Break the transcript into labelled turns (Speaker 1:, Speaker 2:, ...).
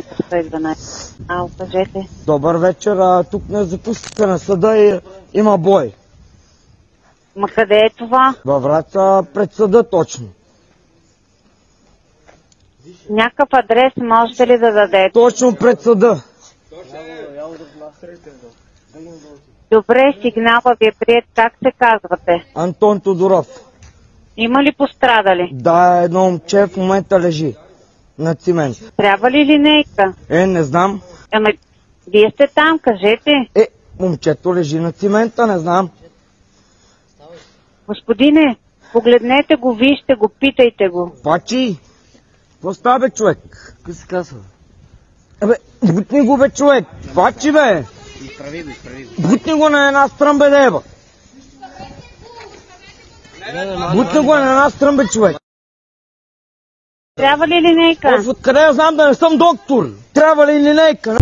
Speaker 1: център 112. Кажете.
Speaker 2: Добър вечер, тук на запуската на съда има бой.
Speaker 1: Ма къде е това?
Speaker 2: Във Враца пред съда точно.
Speaker 1: Някакъв адрес можете ли да дадете?
Speaker 2: Точно пред съда.
Speaker 1: Добре, сигнала ви е приет. Как се казвате?
Speaker 2: Антон Тодоров.
Speaker 1: Има ли пострадали?
Speaker 2: Да, едно момче в момента лежи на цимент.
Speaker 1: Трябва ли линейка?
Speaker 2: Не знам.
Speaker 1: Ами, вие сте там, кажете.
Speaker 2: Момчето лежи на цимента, не знам.
Speaker 1: Господине, погледнете го, вижте го, питайте го.
Speaker 2: Пачи, какво става, бе, човек?
Speaker 3: Какво се казва?
Speaker 2: Бутни го, бе, човек. Пачи, бе.
Speaker 3: Изправи го.
Speaker 2: Бутни го на една стран, бе, деба. Бутни го на една стран, бе, човек.
Speaker 1: Трябва ли линейка?
Speaker 2: Откъде я знам да не съм доктор? Трябва ли линейка?